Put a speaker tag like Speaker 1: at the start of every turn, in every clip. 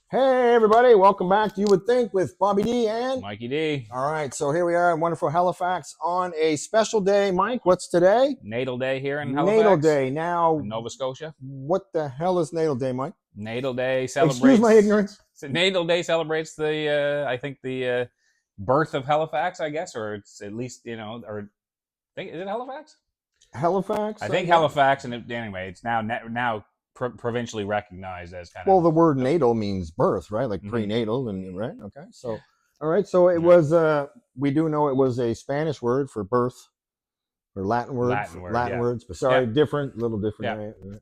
Speaker 1: Hey everybody, welcome back to You Would Think with Bobby D and
Speaker 2: Mikey D.
Speaker 1: All right, so here we are in wonderful Halifax on a special day. Mike, what's today?
Speaker 2: Natal Day here in Halifax.
Speaker 1: Natal Day. Now,
Speaker 2: Nova Scotia.
Speaker 1: what the hell is Natal Day, Mike?
Speaker 2: Natal Day celebrates.
Speaker 1: Excuse my ignorance.
Speaker 2: Natal Day celebrates the birth of Halifax, I guess, or it's at least is it Halifax?
Speaker 1: Halifax.
Speaker 2: I think Halifax, and anyway, it's now provincially recognized as kind of.
Speaker 1: Well, the word natal means birth, right? Like prenatal, and right. Okay, so all right, so it was. We do know it was a Spanish word for birth, or Latin words. But sorry, different, little different.
Speaker 2: Yeah.
Speaker 1: Right?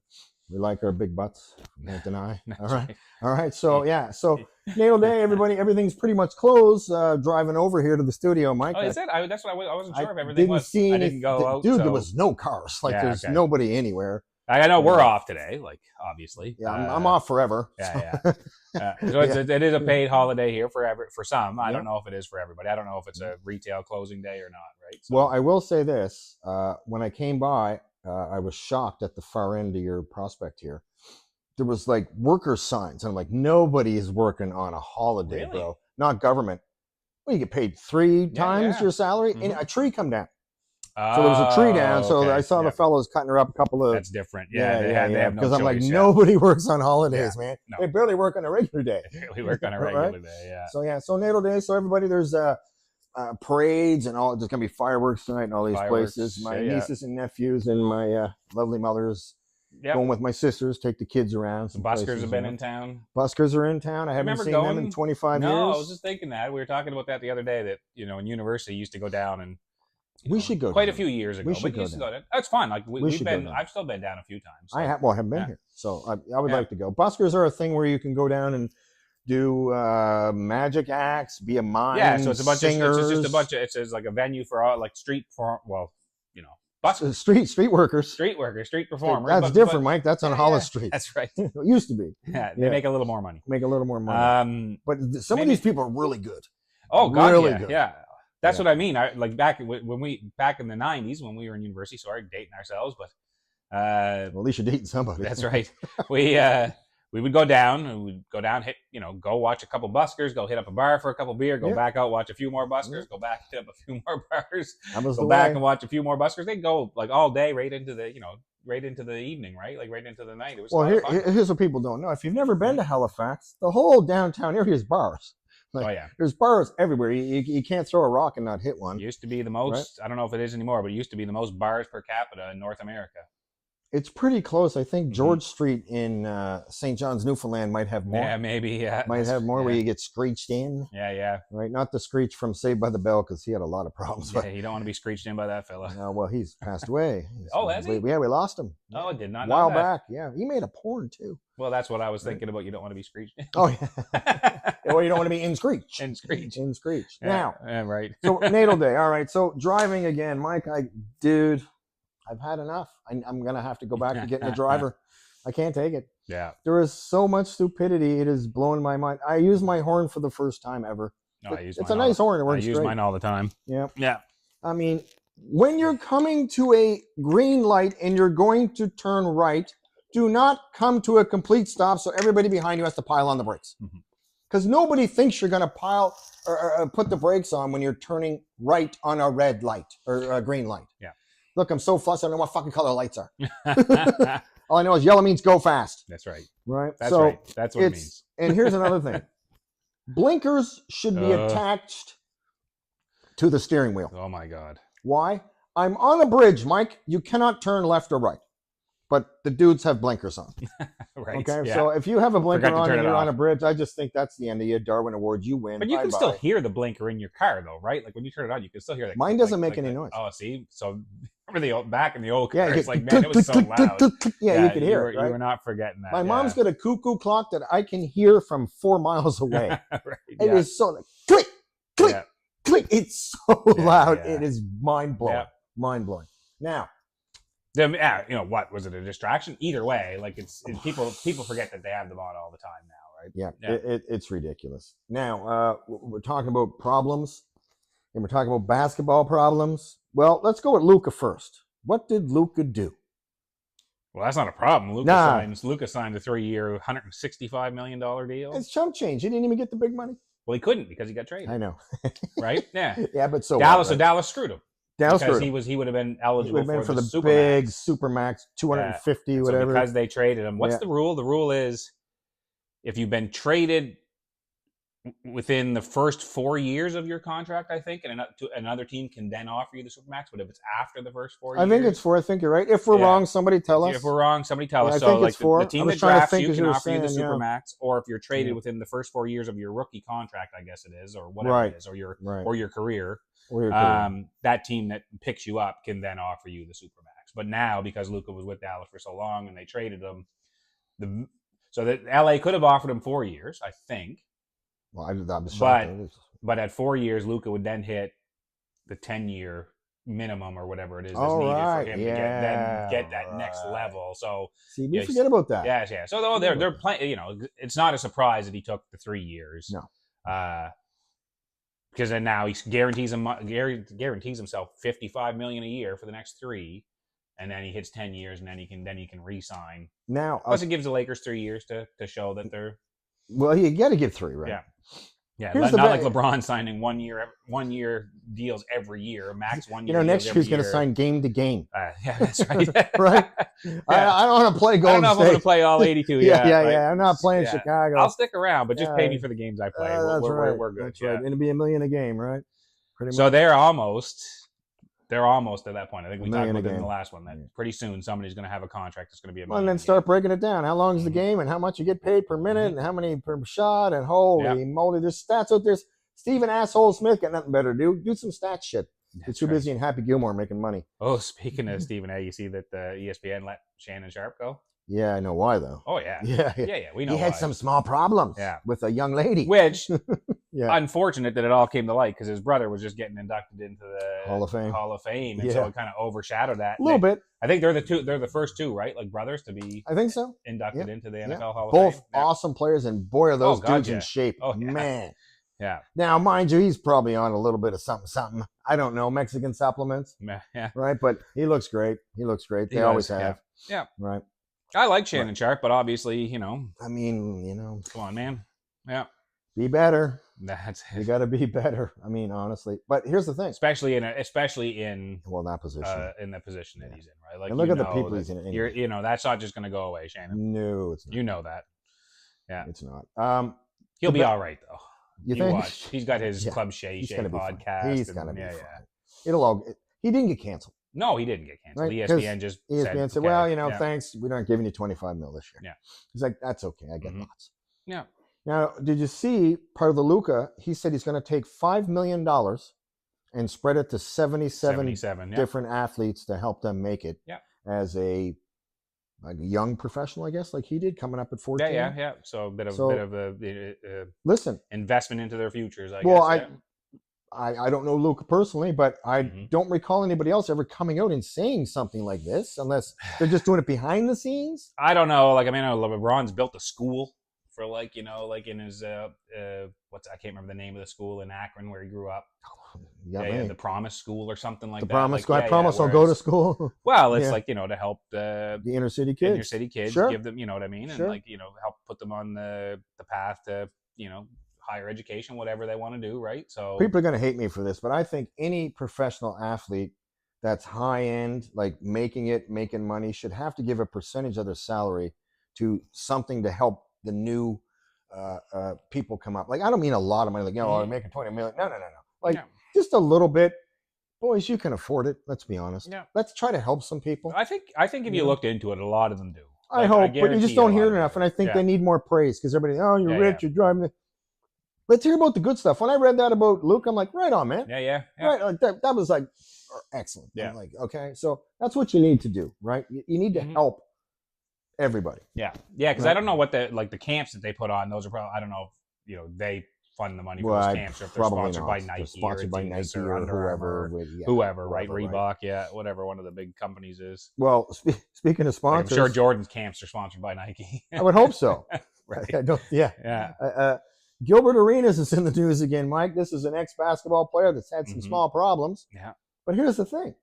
Speaker 1: We like our big butts. Can't deny. All right.
Speaker 2: Right.
Speaker 1: All right. So so Natal Day, everybody, everything's pretty much closed. Driving over here to the studio, Mike.
Speaker 2: Oh, is it? That's what I wasn't sure if everything
Speaker 1: didn't
Speaker 2: was.
Speaker 1: See
Speaker 2: I didn't go out,
Speaker 1: dude.
Speaker 2: so.
Speaker 1: There was no cars. Like there's nobody anywhere.
Speaker 2: I know we're off today, like obviously.
Speaker 1: Yeah, I'm off forever.
Speaker 2: Yeah. So it is a paid holiday here for some. I don't know if it is for everybody. I don't know if it's a retail closing day or not, right? So.
Speaker 1: Well, I will say this. When I came by, I was shocked at the far end of your prospect here. There was like worker signs. And I'm like, nobody is working on a holiday, bro. Not government. Well, you get paid 3 times your salary and a tree come down. So there was a tree down. So I saw the fellows cutting her up a couple of.
Speaker 2: That's different. Yeah. They have no
Speaker 1: because I'm like,
Speaker 2: choice,
Speaker 1: nobody works on holidays, man.
Speaker 2: No.
Speaker 1: They barely work on a regular day.
Speaker 2: We work on a regular day, yeah.
Speaker 1: So Natal Day. So everybody, there's parades and all. There's gonna be fireworks tonight in all these places. My nieces and nephews and my lovely mothers. Going with my sisters, take the kids around.
Speaker 2: Some buskers have been in town.
Speaker 1: Buskers are in town. I haven't seen them in 25 years.
Speaker 2: No, I was just thinking that. We were talking about that the other day, that, in university, used to go down and
Speaker 1: we should go
Speaker 2: quite a few years ago. But used to go down. That's fine. Like we've been. I've still been down a few times. So.
Speaker 1: I haven't been here, so I would like to go. Buskers are a thing where you can go down and do magic acts, be a mime.
Speaker 2: Yeah, so it's a bunch
Speaker 1: singers.
Speaker 2: It's just a bunch of. It's like a venue for all like street for buskers.
Speaker 1: Street workers,
Speaker 2: street performers.
Speaker 1: That's different, Mike. That's on Hollis Street.
Speaker 2: That's right.
Speaker 1: It used to be.
Speaker 2: Yeah, they make a little more money.
Speaker 1: But some of these people are really good.
Speaker 2: Oh God,
Speaker 1: really good.
Speaker 2: Yeah. That's what I mean. I like back in the '90s when we were in university. Sorry, dating ourselves, but
Speaker 1: well, at least you're dating somebody.
Speaker 2: That's right. We would go down and we'd go down, go watch a couple buskers, go hit up a bar for a couple beer, go back out, watch a few more buskers, go back, hit up a few more bars, go back and watch a few more buskers. They'd go like all day, right into the evening, right? Like right into the night. It was
Speaker 1: here's what people don't know. If you've never been to Halifax, the whole downtown area is bars. There's bars everywhere. You can't throw a rock and not hit one.
Speaker 2: It used to be the most, I don't know if it is anymore, but it used to be the most bars per capita in North America.
Speaker 1: It's pretty close. I think George Street in St. John's, Newfoundland might have more.
Speaker 2: Yeah, maybe, yeah.
Speaker 1: Might have more where you get screeched in.
Speaker 2: Yeah.
Speaker 1: Right? Not the Screech from Saved by the Bell, because he had a lot of problems.
Speaker 2: Yeah, you don't want to be screeched in by that fella.
Speaker 1: Well, he's passed away.
Speaker 2: Has he?
Speaker 1: Yeah, we lost him.
Speaker 2: Oh, I did not know
Speaker 1: that. A while
Speaker 2: back.
Speaker 1: Yeah. He made a porn, too.
Speaker 2: Well, that's what I was thinking about. You don't want to be screeched in.
Speaker 1: Oh, yeah. Well, you don't want to be in Screech.
Speaker 2: In Screech.
Speaker 1: Now.
Speaker 2: Yeah, right.
Speaker 1: So, Natal Day. All right. So, driving again. Mike, dude, I've had enough. I'm going to have to go back to getting a driver. I can't take it.
Speaker 2: Yeah.
Speaker 1: There is so much stupidity. It is blowing my mind. I use my horn for the first time ever.
Speaker 2: No,
Speaker 1: it's a nice horn. It works
Speaker 2: I use mine all the time.
Speaker 1: Yeah.
Speaker 2: Yeah.
Speaker 1: I mean, when you're coming to a green light and you're going to turn right, do not come to a complete stop so everybody behind you has to pile on the brakes. Because nobody thinks you're going to pile or put the brakes on when you're turning right on a red light or a green light.
Speaker 2: Yeah.
Speaker 1: Look, I'm so fussed. I don't know what fucking color lights are. All I know is yellow means go fast.
Speaker 2: That's right.
Speaker 1: Right?
Speaker 2: That's right. That's what it means.
Speaker 1: And here's another thing. Blinkers should be attached to the steering wheel.
Speaker 2: Oh, my God.
Speaker 1: Why? I'm on a bridge, Mike. You cannot turn left or right. But the dudes have blinkers on.
Speaker 2: Right.
Speaker 1: Okay.
Speaker 2: Yeah.
Speaker 1: So if you have a blinker on and you're on a bridge, I just think that's the end of your Darwin Award. You win.
Speaker 2: But you can still hear the blinker in your car, though, right? Like when you turn it on, you can still hear that.
Speaker 1: Mine doesn't make any noise.
Speaker 2: Oh, see? So remember back in the old cars, it's like, man, it was so loud.
Speaker 1: Yeah, you could hear it. Right?
Speaker 2: You were not forgetting that.
Speaker 1: My mom's got a cuckoo clock that I can hear from 4 miles away.
Speaker 2: Right,
Speaker 1: it is so like, click, click, click. It's so loud. It is mind-blowing.
Speaker 2: Yeah.
Speaker 1: Mind-blowing. Now,
Speaker 2: what was it, a distraction? Either way, like people forget that they have them on all the time now, right?
Speaker 1: Yeah. It's ridiculous. Now we're talking about problems, and we're talking about basketball problems. Well, let's go with Luka first. What did Luka do?
Speaker 2: Well, that's not a problem. Luka signed a 3-year, $165 million deal.
Speaker 1: It's chump change. He didn't even get the big money.
Speaker 2: Well, he couldn't because he got traded.
Speaker 1: I know.
Speaker 2: Right? Yeah.
Speaker 1: Yeah, but so
Speaker 2: Dallas.
Speaker 1: what, right?
Speaker 2: So Dallas screwed him.
Speaker 1: Dallas
Speaker 2: because
Speaker 1: screwed him.
Speaker 2: he would have been eligible
Speaker 1: for the
Speaker 2: Supermax.
Speaker 1: big Supermax, 250, whatever.
Speaker 2: So because they traded him. What's the rule? The rule is if you've been traded within the first 4 years of your contract, I think, and another team can then offer you the Supermax. But if it's after the first 4 years,
Speaker 1: I think it's 4. I think you're right. If we're wrong, somebody tell us.
Speaker 2: If we're wrong, somebody tell us.
Speaker 1: I
Speaker 2: so
Speaker 1: think
Speaker 2: like
Speaker 1: it's 4.
Speaker 2: The team that drafts you can offer you the Supermax, or if you're traded within the first 4 years of your rookie contract, I guess it is, or whatever it is, or your career. That team that picks you up can then offer you the Supermax. But now, because Luka was with Dallas for so long and they traded him, so that LA could have offered him 4 years, I think.
Speaker 1: Well, I was shocked.
Speaker 2: But at 4 years, Luka would then hit the 10-year minimum or whatever it is that's needed for him to get that next level. So
Speaker 1: see, we forget about that.
Speaker 2: Yeah. So they're playing. You know, it's not a surprise that he took the 3 years.
Speaker 1: No.
Speaker 2: Because then now he guarantees himself $55 million a year for the next 3, and then he hits 10 years, and then he can re-sign.
Speaker 1: Now,
Speaker 2: plus it gives the Lakers 3 years to show that they're.
Speaker 1: Well, you got to give 3, right?
Speaker 2: Yeah. Not like LeBron signing 1 year deals every year, max 1 year.
Speaker 1: Next year he's going to sign game to game.
Speaker 2: Yeah, that's right.
Speaker 1: Right. I don't want to play Golden State.
Speaker 2: I don't know if I'm going to play all 82.
Speaker 1: Yeah. I'm not playing Chicago.
Speaker 2: I'll stick around, but just pay me for the games I play. We're good.
Speaker 1: That's right. It'll be $1 million a game, right?
Speaker 2: Pretty much. So they're almost at that point. I think we talked about it in the last one. That pretty soon somebody's going to have a contract that's going to be $1 million.
Speaker 1: And then start breaking it down. How long is the game, and how much you get paid per minute, and how many per shot, and holy moly, there's stats out there. Steven Asshole Smith got nothing better to do. Do some stat shit. You're too busy in Happy Gilmore making money.
Speaker 2: Oh, speaking of Stephen A., you see that ESPN let Shannon Sharp go?
Speaker 1: Yeah, I know why, though.
Speaker 2: Oh, yeah.
Speaker 1: Yeah.
Speaker 2: We know
Speaker 1: he had some small problems with a young lady.
Speaker 2: Which, unfortunate that it all came to light because his brother was just getting inducted into the Hall of Fame. And so it kind of overshadowed that.
Speaker 1: A little bit.
Speaker 2: I think they're the first two, right? Like brothers to be
Speaker 1: I think so.
Speaker 2: Inducted into the NFL Hall of
Speaker 1: Fame.
Speaker 2: Both
Speaker 1: awesome players, and boy, are those dudes in shape. Oh, man.
Speaker 2: Yeah.
Speaker 1: Now, mind you, he's probably on a little bit of something. I don't know, Mexican supplements.
Speaker 2: Yeah.
Speaker 1: Right? But he looks great. They always have.
Speaker 2: Yeah.
Speaker 1: Right.
Speaker 2: I like Shannon Sharp, but obviously,
Speaker 1: I mean,
Speaker 2: come on, man. Yeah.
Speaker 1: Be better.
Speaker 2: That's it.
Speaker 1: You got to be better. I mean, honestly. But here's the thing.
Speaker 2: Especially in
Speaker 1: that position.
Speaker 2: In the position that he's in, right? Like,
Speaker 1: and look at the people he's in. Anyway.
Speaker 2: That's not just going to go away, Shannon.
Speaker 1: No, it's not.
Speaker 2: You know that. Yeah.
Speaker 1: It's not.
Speaker 2: He'll be all right, though.
Speaker 1: You think?
Speaker 2: Watch. He's got his Club Shay podcast.
Speaker 1: He's going to be fine. He didn't get canceled.
Speaker 2: No, he didn't get canceled.
Speaker 1: Right?
Speaker 2: ESPN
Speaker 1: said, well, thanks. We aren't giving you $25 million this year.
Speaker 2: Yeah.
Speaker 1: He's like, that's okay. I get lots.
Speaker 2: Yeah.
Speaker 1: Now, did you see part of the Luka? He said he's going to take $5 million and spread it to 77 different athletes to help them make it as a young professional, I guess, like he did, coming up at 14.
Speaker 2: Yeah. So a bit of a investment into their futures, I guess.
Speaker 1: Well, I don't know Luka personally, but I don't recall anybody else ever coming out and saying something like this, unless they're just doing it behind the scenes.
Speaker 2: I don't know. Like, I mean, LeBron's built a school for like in his I can't remember the name of the school in Akron where he grew up. The Promise School or something like that.
Speaker 1: The Promise School. I promise I'll go to school.
Speaker 2: Well, it's like, to help the
Speaker 1: inner city kids.
Speaker 2: Sure. Give them, you know what I mean? And help put them on the path to, higher education, whatever they want to do, right? So
Speaker 1: people are going to hate me for this, but I think any professional athlete that's high end, like making money, should have to give a percentage of their salary to something to help the new people come up. Like, I don't mean a lot of money, like, I'm making $20 million. No. Like, just a little bit. Boys, you can afford it. Let's be honest. Yeah. Let's try to help some people.
Speaker 2: I think if you looked into it, a lot of them do.
Speaker 1: I hope, but you just don't hear it enough. And I think they need more praise because everybody, you're rich, you're driving. Let's hear about the good stuff. When I read that about Luke, I'm like, right on, man.
Speaker 2: Yeah.
Speaker 1: Right, like that was like excellent.
Speaker 2: Yeah.
Speaker 1: I'm like, okay, so that's what you need to do, right? You need to help everybody.
Speaker 2: Yeah, because I don't know what the camps that they put on. Those are probably, I don't know if they fund the money for those camps or if they're sponsored by Nike, or whoever, right? Reebok, whatever one of the big companies is.
Speaker 1: Well, speaking of sponsors,
Speaker 2: I'm sure Jordan's camps are sponsored by Nike.
Speaker 1: I would hope so.
Speaker 2: Right.
Speaker 1: Gilbert Arenas is in the news again, Mike. This is an ex-basketball player that's had some small problems.
Speaker 2: Yeah.
Speaker 1: But here's the thing.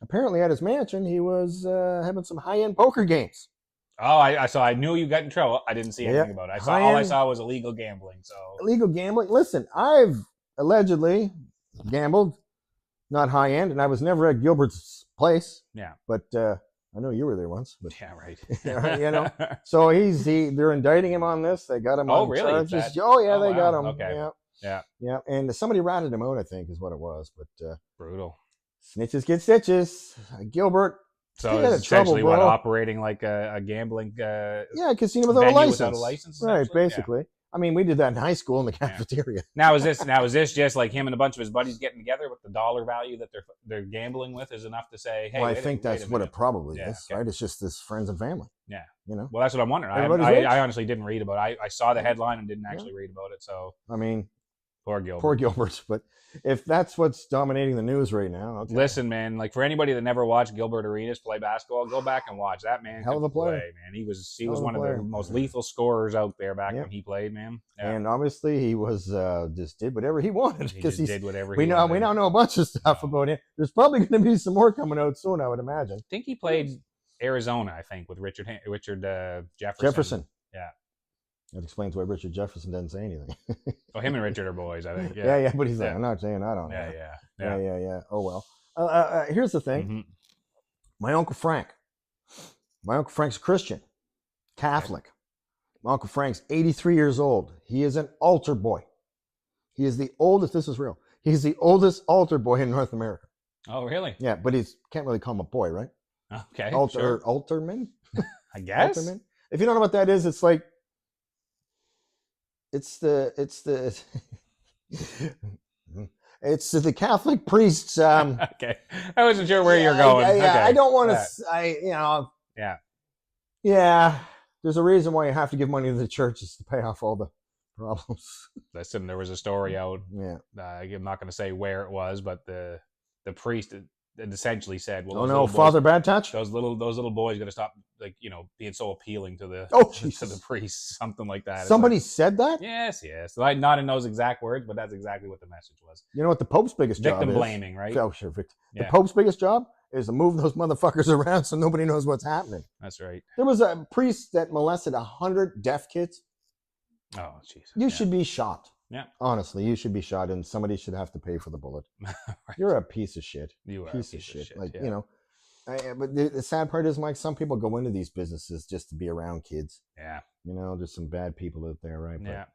Speaker 1: Apparently, at his mansion, he was having some high-end poker games.
Speaker 2: Oh, I knew you got in trouble. I didn't see anything about it. All I saw was illegal gambling. So
Speaker 1: illegal gambling. Listen, I've allegedly gambled, not high-end, and I was never at Gilbert's place.
Speaker 2: Yeah,
Speaker 1: but I know you were there once. But
Speaker 2: yeah, right.
Speaker 1: You know, so they're indicting him on this. They got him on charges. Oh yeah, they got him.
Speaker 2: Okay.
Speaker 1: Yeah, and somebody ratted him out, I think, is what it was. But
Speaker 2: brutal.
Speaker 1: Snitches get stitches. Gilbert.
Speaker 2: So it's essentially what, operating like a gambling
Speaker 1: casino without a
Speaker 2: license.
Speaker 1: Right, basically. Yeah. I mean, we did that in high school in the cafeteria.
Speaker 2: Now is this just like him and a bunch of his buddies getting together with the dollar value that they're gambling with is enough to say, hey,
Speaker 1: well, I think that's what it probably is, right? It's just this friends and family.
Speaker 2: Yeah.
Speaker 1: You know?
Speaker 2: Well, that's what I'm wondering. I honestly didn't read about it. I saw the headline and didn't actually read about it. So
Speaker 1: I mean,
Speaker 2: poor Gilbert.
Speaker 1: Poor Gilbert. But if that's what's dominating the news right now, okay.
Speaker 2: Listen, man. Like for anybody that never watched Gilbert Arenas play basketball, go back and watch that man.
Speaker 1: Hell of a player,
Speaker 2: man. He was one of the most lethal scorers out there back when he played, man. Yeah.
Speaker 1: And obviously he was just did whatever he wanted
Speaker 2: because he did whatever.
Speaker 1: We now know a bunch of stuff about him. There's probably going to be some more coming out soon, I would imagine.
Speaker 2: I think he played Arizona. I think with Richard Jefferson. Yeah.
Speaker 1: That explains why Richard Jefferson doesn't say anything.
Speaker 2: Well, him and Richard are boys, I think.
Speaker 1: Yeah, but he's like, I'm not saying I don't know. Yeah. Oh, well. Here's the thing. Mm-hmm. My Uncle Frank's a Christian, Catholic. My Uncle Frank's 83 years old. He is an altar boy. He is the oldest, this is real, he's the oldest altar boy in North America.
Speaker 2: Oh, really?
Speaker 1: Yeah, but he can't really call him a boy, right?
Speaker 2: Okay,
Speaker 1: Altarman?
Speaker 2: I guess.
Speaker 1: Altarman? If you don't know what that is, it's like, it's the Catholic priests.
Speaker 2: Okay, I wasn't sure where you're going. Okay.
Speaker 1: I don't want to. Yeah. There's a reason why you have to give money to the churches to pay off all the problems.
Speaker 2: Listen, there was a story out.
Speaker 1: Yeah.
Speaker 2: I'm not going to say where it was, but the priest essentially said, "Well,
Speaker 1: oh no, Father Bad Touch.
Speaker 2: Those little boys got to stop, being so appealing to the to the priests, something like that."
Speaker 1: Somebody said that.
Speaker 2: Yes. Like not in those exact words, but that's exactly what the message was.
Speaker 1: You know what the Pope's biggest job is?
Speaker 2: Victim blaming, right?
Speaker 1: Oh, sure, victim. The Pope's biggest job is to move those motherfuckers around so nobody knows what's happening.
Speaker 2: That's right.
Speaker 1: There was a priest that molested 100 deaf kids.
Speaker 2: Oh, jeez.
Speaker 1: You should be shot.
Speaker 2: Yeah.
Speaker 1: Honestly, you should be shot, and somebody should have to pay for the bullet. Right. You're a piece of shit.
Speaker 2: You are a piece of shit.
Speaker 1: Like, but the sad part is, Mike, some people go into these businesses just to be around kids.
Speaker 2: Yeah.
Speaker 1: There's some bad people out there, right?
Speaker 2: Yeah.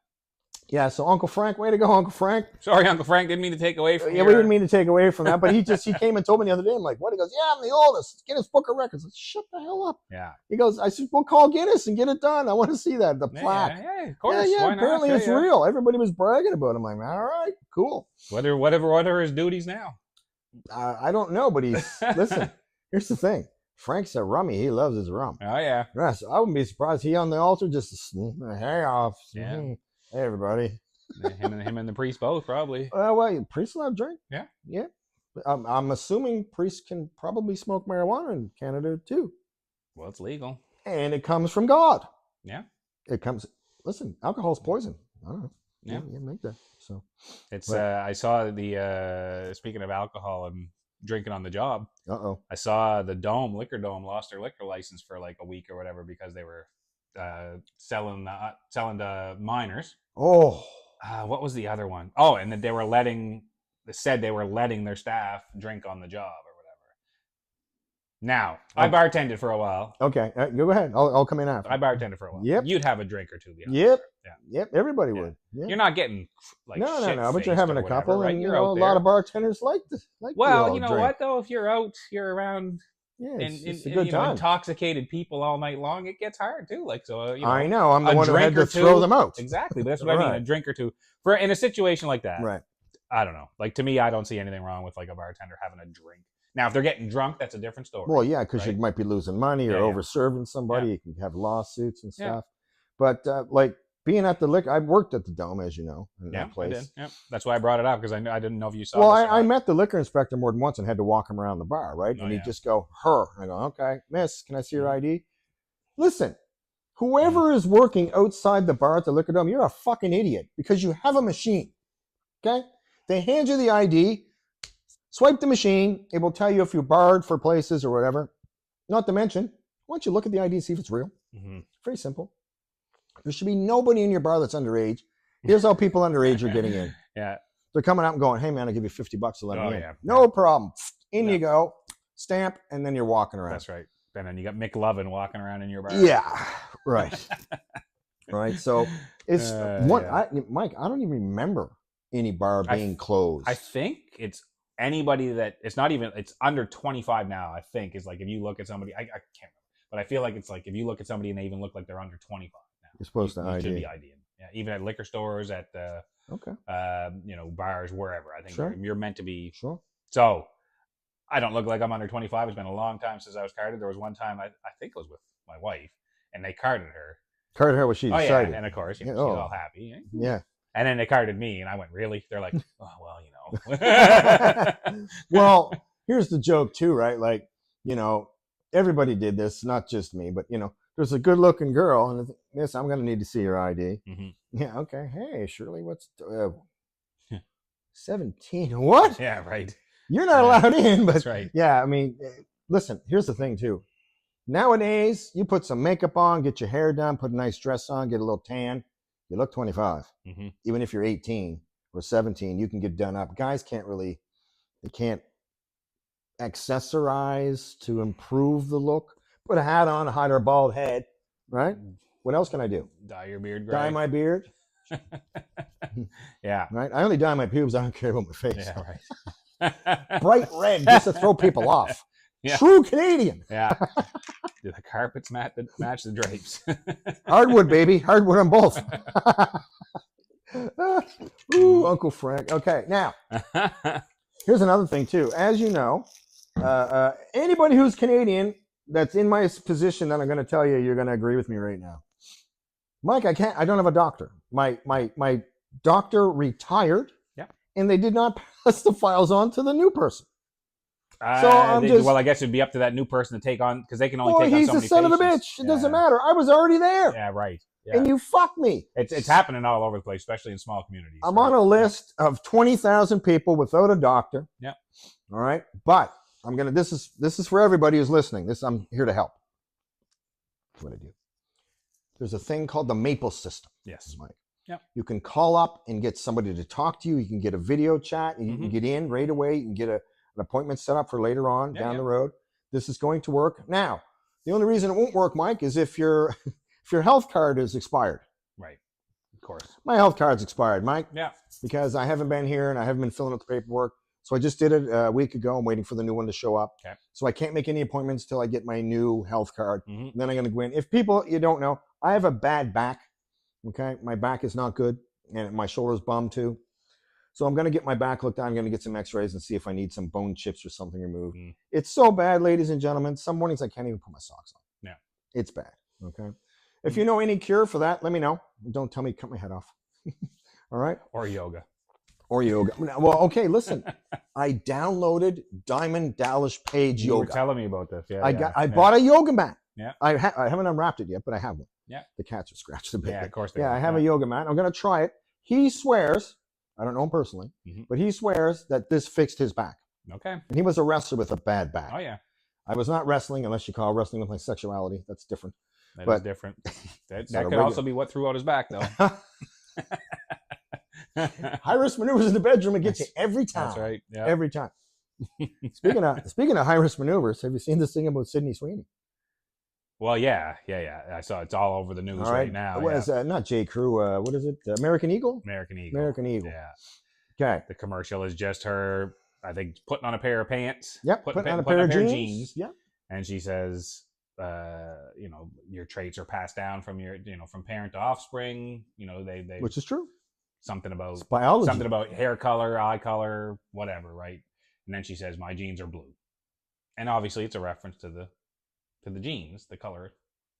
Speaker 1: Yeah, so Uncle Frank, way to go, Uncle Frank.
Speaker 2: Sorry, Uncle Frank, didn't mean to take away from you.
Speaker 1: Yeah, we didn't mean to take away from that, but he came and told me the other day, I'm like, what? He goes, yeah, I'm the oldest. Guinness Book of Records. I said, shut the hell up.
Speaker 2: Yeah.
Speaker 1: He goes, I said, well, call Guinness and get it done. I want to see that, the plaque.
Speaker 2: Yeah, of course.
Speaker 1: Yeah, apparently it's real. Everybody was bragging about it. I'm like, all right, cool.
Speaker 2: What are his duties now?
Speaker 1: I don't know, but listen, here's the thing. Frank's a rummy. He loves his rum.
Speaker 2: Oh, yeah.
Speaker 1: Yeah, so I wouldn't be surprised. He on the altar just, hey, off.
Speaker 2: Yeah.
Speaker 1: Hey, everybody.
Speaker 2: him and the priest both probably.
Speaker 1: Well, priests allowed to drink.
Speaker 2: Yeah.
Speaker 1: I'm assuming priests can probably smoke marijuana in Canada too.
Speaker 2: Well, it's legal,
Speaker 1: and it comes from God.
Speaker 2: Yeah,
Speaker 1: it comes. Listen, alcohol's poison. I don't know.
Speaker 2: Yeah,
Speaker 1: you make that. So
Speaker 2: it's. I saw the. Speaking of alcohol and drinking on the job. I saw the Liquor Dome lost their liquor license for like a week or whatever because they were selling to minors.
Speaker 1: Oh.
Speaker 2: What was the other one? Oh, and that they letting their staff drink on the job or whatever. Now, I bartended for a while.
Speaker 1: Okay, go ahead. I'll come in after.
Speaker 2: I bartended for a while.
Speaker 1: Yep.
Speaker 2: You'd have a drink or two.
Speaker 1: Yep. Yeah. Yep. Everybody would. Yeah.
Speaker 2: You're not getting like
Speaker 1: no. But you're having a couple,
Speaker 2: right?
Speaker 1: And a lot of bartenders like this.
Speaker 2: Well, you know what though? If you're around.
Speaker 1: Yeah, it's a good time.
Speaker 2: Intoxicated people all night long, it gets hard too. Like so,
Speaker 1: I know I'm the one who had to throw them out.
Speaker 2: Exactly, but that's what I mean. A drink or two in a situation like that.
Speaker 1: Right.
Speaker 2: I don't know. Like to me, I don't see anything wrong with like a bartender having a drink. Now, if they're getting drunk, that's a different story.
Speaker 1: Well, yeah, because you might be losing money or over-serving somebody. You can have lawsuits and stuff. But like being at the liquor, I worked at the Dome, as you know, in that place.
Speaker 2: I did. Yeah, that's why I brought it up because I didn't know if you saw.
Speaker 1: Well, I met the liquor inspector more than once and had to walk him around the bar, right? And he'd just go, "Her." And I go, "Okay, miss, can I see your ID?" Listen, whoever is working outside the bar at the Liquor Dome, you're a fucking idiot because you have a machine. Okay, they hand you the ID. Swipe the machine. It will tell you if you're barred for places or whatever. Not to mention, why don't you look at the ID, see if it's real?
Speaker 2: Mm-hmm.
Speaker 1: Very simple. There should be nobody in your bar that's underage. Here's how people underage are getting in.
Speaker 2: Yeah.
Speaker 1: They're coming out and going, hey, man, I'll give you $50 to let me in.
Speaker 2: Yeah.
Speaker 1: No problem. In you go. Stamp, and then you're walking around.
Speaker 2: That's right. And then you got McLovin walking around in your bar.
Speaker 1: Yeah, right. Right. So it's Mike, I don't even remember any bar being closed.
Speaker 2: I think it's anybody it's not even, it's under 25 now, I think, is like if you look at somebody, I can't remember, but I feel like it's like if you look at somebody and they even look like they're under 25 now.
Speaker 1: You're supposed to ID.
Speaker 2: You should be IDing. Yeah, even at liquor stores, at bars, wherever. I think you're meant to be.
Speaker 1: Sure.
Speaker 2: So I don't look like I'm under 25. It's been a long time since I was carded. There was one time, I think it was with my wife, and they carded her.
Speaker 1: Carded her, was she excited?
Speaker 2: Yeah, and of course, she's all happy.
Speaker 1: Yeah.
Speaker 2: And then they carded me, and I went, really? They're like, oh, well,
Speaker 1: Well, here's the joke too, right? Like, everybody did this, not just me, but there's a good-looking girl, and yes, I'm going to need to see your ID.
Speaker 2: Mm-hmm.
Speaker 1: Yeah, okay. Hey, Shirley, what's 17? What?
Speaker 2: Yeah, right.
Speaker 1: You're not allowed in, but
Speaker 2: that's right.
Speaker 1: Yeah, I mean, listen, here's the thing too. Nowadays, you put some makeup on, get your hair done, put a nice dress on, get a little tan, you look 25.
Speaker 2: Mm-hmm.
Speaker 1: Even if you're 18 or 17, you can get done up. Guys they can't accessorize to improve the look. Put a hat on, hide our bald head, right? What else can I do?
Speaker 2: Dye your beard gray.
Speaker 1: Dye my beard.
Speaker 2: Yeah.
Speaker 1: Right? I only dye my pubes. I don't care about my face.
Speaker 2: Yeah, right.
Speaker 1: Bright red just to throw people off.
Speaker 2: Yeah.
Speaker 1: True Canadian.
Speaker 2: Yeah. Do the carpets match the drapes?
Speaker 1: Hardwood, baby. Hardwood on both. Ooh, Uncle Frank. Okay, now, here's another thing, too. As you know, anybody who's Canadian that's in my position that I'm going to tell you, you're going to agree with me right now. Mike, I don't have a doctor. My doctor retired.
Speaker 2: Yeah.
Speaker 1: And they did not pass the files on to the new person. So well,
Speaker 2: I guess it'd be up to that new person to take on, because they can only take on so many patients.
Speaker 1: He's a son of a bitch. It doesn't matter. I was already there.
Speaker 2: Yeah, right. Yeah.
Speaker 1: And you fucked me.
Speaker 2: It's happening all over the place, especially in small communities.
Speaker 1: I'm on a list of 20,000 people without a doctor.
Speaker 2: Yeah.
Speaker 1: All right. But this is for everybody who's listening. I'm here to help. That's what I do. There's a thing called the Maple system.
Speaker 2: Yes.
Speaker 1: Mike.
Speaker 2: Yeah.
Speaker 1: You can call up and get somebody to talk to you. You can get a video chat. You can get in right away. You can get an appointment set up for later on down the road. This is going to work. Now, the only reason it won't work, Mike, is if your health card is expired.
Speaker 2: Right. Of course.
Speaker 1: My health card's expired, Mike.
Speaker 2: Yeah.
Speaker 1: Because I haven't been here and I haven't been filling out the paperwork. So I just did it a week ago. I'm waiting for the new one to show up.
Speaker 2: Okay.
Speaker 1: So I can't make any appointments till I get my new health card.
Speaker 2: Mm-hmm.
Speaker 1: Then I'm going to go in. If people, you don't know, I have a bad back. Okay. My back is not good. And my shoulder's bummed too. So I'm going to get my back looked at. I'm going to get some x-rays and see if I need some bone chips or something removed. Mm. It's so bad, ladies and gentlemen. Some mornings I can't even put my socks on.
Speaker 2: Yeah.
Speaker 1: It's bad. Okay. If you know any cure for that, let me know. Don't tell me to cut my head off. All right.
Speaker 2: Or yoga.
Speaker 1: Well, okay, listen. I downloaded Diamond Dallas Page Yoga.
Speaker 2: You were telling me about this. Yeah.
Speaker 1: I bought a yoga mat.
Speaker 2: Yeah.
Speaker 1: I haven't unwrapped it yet, but I have one.
Speaker 2: Yeah.
Speaker 1: The cats are scratched a bit.
Speaker 2: Yeah, of course
Speaker 1: they are. I have a yoga mat. I'm going to try it. He swears, I don't know him personally, but he swears that this fixed his back.
Speaker 2: Okay.
Speaker 1: And he was a wrestler with a bad back.
Speaker 2: Oh, yeah.
Speaker 1: I was not wrestling, unless you call wrestling with my sexuality. That's different.
Speaker 2: That is different. That could also be what threw out his back, though.
Speaker 1: High-risk maneuvers in the bedroom, it gets you every time.
Speaker 2: That's right. Yeah.
Speaker 1: Every time. Speaking of high-risk maneuvers, have you seen this thing about Sydney Sweeney?
Speaker 2: Well, yeah. I saw it's all over the news right now.
Speaker 1: What is not J. Crew? What is it? American Eagle?
Speaker 2: American Eagle.
Speaker 1: Yeah. Okay.
Speaker 2: The commercial is just her, I think, putting on a pair of pants.
Speaker 1: Yep. Putting on a pair of jeans. Yeah.
Speaker 2: And she says, your traits are passed down from from parent to offspring. They
Speaker 1: which is true.
Speaker 2: Something about
Speaker 1: it's biology.
Speaker 2: Something about hair color, eye color, whatever, right? And then she says, "My genes are blue," and obviously it's a reference to the jeans, the color,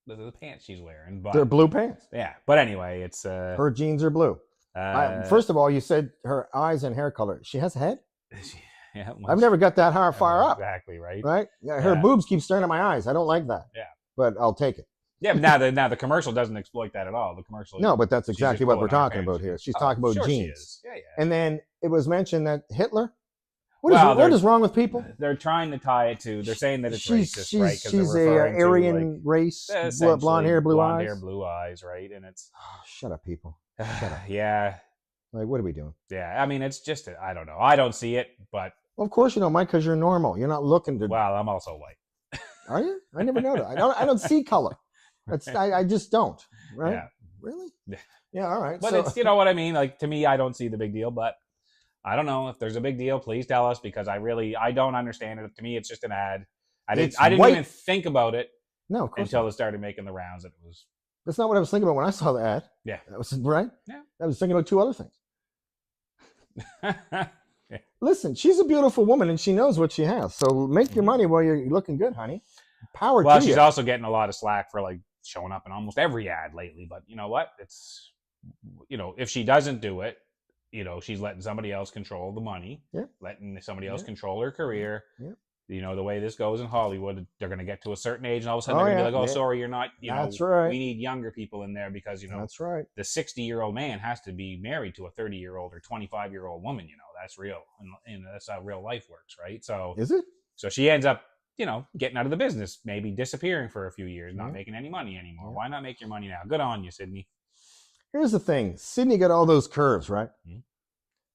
Speaker 2: the pants she's wearing. But
Speaker 1: they're blue pants.
Speaker 2: Yeah, but anyway, it's
Speaker 1: her jeans are blue. First of all, you said her eyes and hair color. She has a head.
Speaker 2: Yeah,
Speaker 1: I've never got that far up.
Speaker 2: Exactly right.
Speaker 1: Right. Yeah, her boobs keep staring at my eyes. I don't like that.
Speaker 2: Yeah,
Speaker 1: but I'll take it.
Speaker 2: Yeah, but now the commercial doesn't exploit that at all. The commercial.
Speaker 1: No, but that's exactly what we're talking about here. She's talking about jeans.
Speaker 2: She is. Yeah.
Speaker 1: And then it was mentioned that Hitler What is wrong with people?
Speaker 2: They're trying to tie it to. They're saying that it's racist, right? Because
Speaker 1: she's a Aryan race, blonde hair, blue
Speaker 2: eyes, right? And it's
Speaker 1: shut up, people. Shut up.
Speaker 2: Yeah.
Speaker 1: Like, what are we doing?
Speaker 2: Yeah, I mean, it's just I don't know. I don't see it, but
Speaker 1: well, of course you don't, Mike, because you're normal. You're not looking to.
Speaker 2: Well, I'm also white.
Speaker 1: Are you? I never noticed. I don't see color. I just don't. Right? Yeah. Really? Yeah. All right.
Speaker 2: But it's, you know what I mean? Like, to me, I don't see the big deal, but I don't know. If there's a big deal, please tell us, because I don't understand it. To me, it's just an ad. I didn't even think about it until it started making the rounds. And it was.
Speaker 1: That's not what I was thinking about when I saw the ad.
Speaker 2: Yeah.
Speaker 1: That was right.
Speaker 2: Yeah.
Speaker 1: I was thinking about two other things.
Speaker 2: Yeah.
Speaker 1: Listen, she's a beautiful woman and she knows what she has. So make your money while you're looking good, honey. Power to you.
Speaker 2: Well, she's also getting a lot of slack for like showing up in almost every ad lately. But you know what? It's, you know, if she doesn't do it, you know, she's letting somebody else control the money.
Speaker 1: Yeah.
Speaker 2: Letting somebody else control her career.
Speaker 1: Yeah.
Speaker 2: You know, the way this goes in Hollywood, they're going to get to a certain age and all of a sudden they're going to be like, oh, sorry, you're not, you know,
Speaker 1: that's right.
Speaker 2: We need younger people in there because, you know,
Speaker 1: that's right.
Speaker 2: The 60-year-old man has to be married to a 30-year-old or 25-year-old woman, you know, that's real. And that's how real life works, right? So,
Speaker 1: is it?
Speaker 2: So she ends up, you know, getting out of the business, maybe disappearing for a few years, not making any money anymore. Why not make your money now? Good on you, Sydney.
Speaker 1: Here's the thing. Sydney got all those curves, right? Mm-hmm.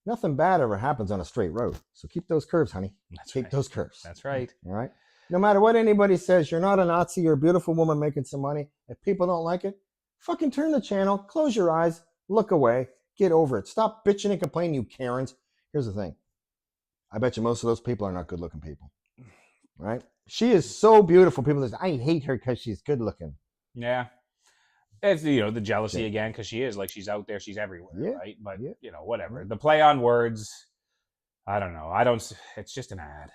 Speaker 1: Nothing bad ever happens on a straight road. So keep those curves, honey. Keep those curves.
Speaker 2: That's right.
Speaker 1: All right. No matter what anybody says, you're not a Nazi. You're a beautiful woman making some money. If people don't like it, fucking turn the channel, close your eyes, look away, get over it. Stop bitching and complaining, you Karens. Here's the thing. I bet you most of those people are not good looking people. Right? She is so beautiful. People say, I hate her because she's good looking.
Speaker 2: Yeah. It's, you know, the jealousy again, because she is like, she's out there, she's everywhere, right? But you know, whatever. The play on words, I don't know. It's just an ad.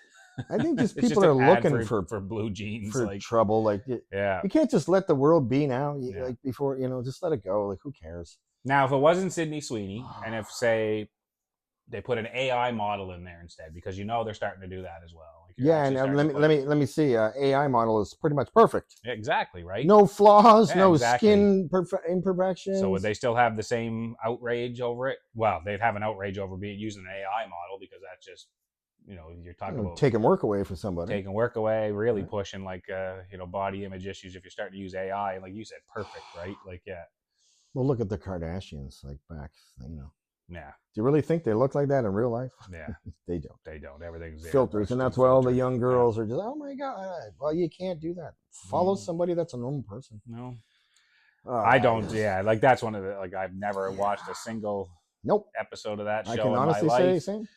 Speaker 1: I think just people are looking for
Speaker 2: blue jeans,
Speaker 1: for
Speaker 2: like
Speaker 1: trouble. Like, you can't just let the world be now. Like before, you know, just let it go. Like, who cares?
Speaker 2: Now, if it wasn't Sydney Sweeney, and if say they put an AI model in there instead, because you know they're starting to do that as well. Like,
Speaker 1: and let me see. AI model is pretty much perfect.
Speaker 2: Exactly, right.
Speaker 1: No flaws, no skin imperfections.
Speaker 2: So would they still have the same outrage over it? Well, they'd have an outrage over using an AI model, because that's just, you know, you're talking about
Speaker 1: taking work away from somebody.
Speaker 2: Taking work away, really pushing like you know, body image issues if you're starting to use AI. And like you said, perfect, right? Like, yeah.
Speaker 1: Well, look at the Kardashians, like back, you know.
Speaker 2: Yeah.
Speaker 1: Do you really think they look like that in real life?
Speaker 2: Yeah.
Speaker 1: They don't.
Speaker 2: They don't. Everything's
Speaker 1: filters, and that's why all the young girls are just, oh my God. Well, you can't do that. Follow somebody that's a normal person.
Speaker 2: No. I don't. Yeah. Like, that's one of the, like, I've never watched a single episode of that show. I can honestly say the same.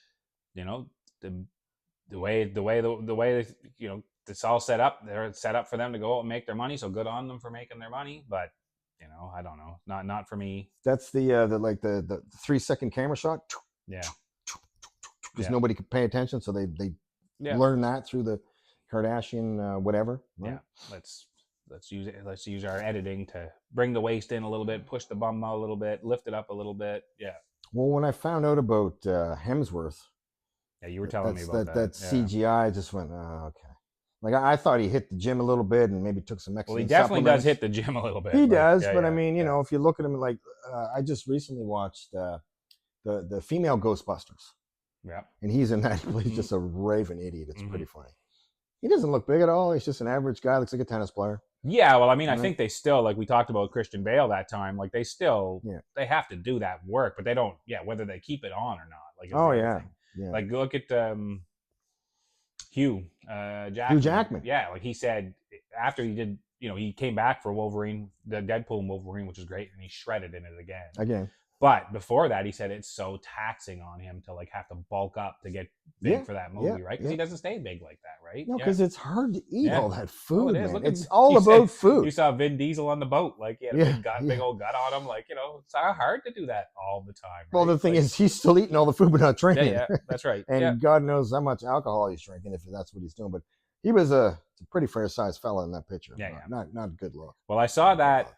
Speaker 2: You know, the way you know, it's all set up. They're set up for them to go out and make their money. So good on them for making their money. But you know, I don't know. Not for me.
Speaker 1: That's the 3-second camera shot.
Speaker 2: Yeah.
Speaker 1: Because nobody could pay attention, so they learn that through the Kardashian whatever. Right?
Speaker 2: Yeah. Let's use our editing to bring the waist in a little bit, push the bum out a little bit, lift it up a little bit. Yeah.
Speaker 1: Well, when I found out about Hemsworth,
Speaker 2: you were telling me about that.
Speaker 1: That CGI, I just went, oh, okay. Like, I thought he hit the gym a little bit and maybe took some extra.
Speaker 2: Well, he definitely does hit the gym a little bit.
Speaker 1: He does, but I mean, you know, if you look at him, like, I just recently watched the female Ghostbusters.
Speaker 2: Yeah.
Speaker 1: And he's in that. He's just a raving idiot. It's pretty funny. He doesn't look big at all. He's just an average guy. Looks like a tennis player.
Speaker 2: Yeah, well, I mean, I think they still, like we talked about Christian Bale that time, like they still, they have to do that work, but they don't, whether they keep it on or not. Like,
Speaker 1: yeah.
Speaker 2: Like, look at Hugh Jackman.
Speaker 1: Hugh Jackman.
Speaker 2: Yeah, like he said after he did, you know, he came back for Wolverine, the Deadpool Wolverine, which is great, and he shredded in it again. But before that, he said it's so taxing on him to like have to bulk up to get big for that movie, right? Because he doesn't stay big like that, right?
Speaker 1: No, because it's hard to eat all that food, man.
Speaker 2: Look,
Speaker 1: it's all about food.
Speaker 2: You saw Vin Diesel on the boat, like he had a big old gut on him, like, you know, it's hard to do that all the time. Right?
Speaker 1: Well, the thing is, he's still eating all the food, but not drinking.
Speaker 2: Yeah, that's right.
Speaker 1: And God knows how much alcohol he's drinking if that's what he's doing. But he was a pretty fair-sized fella in that picture. Not a good look.
Speaker 2: Well, I saw that.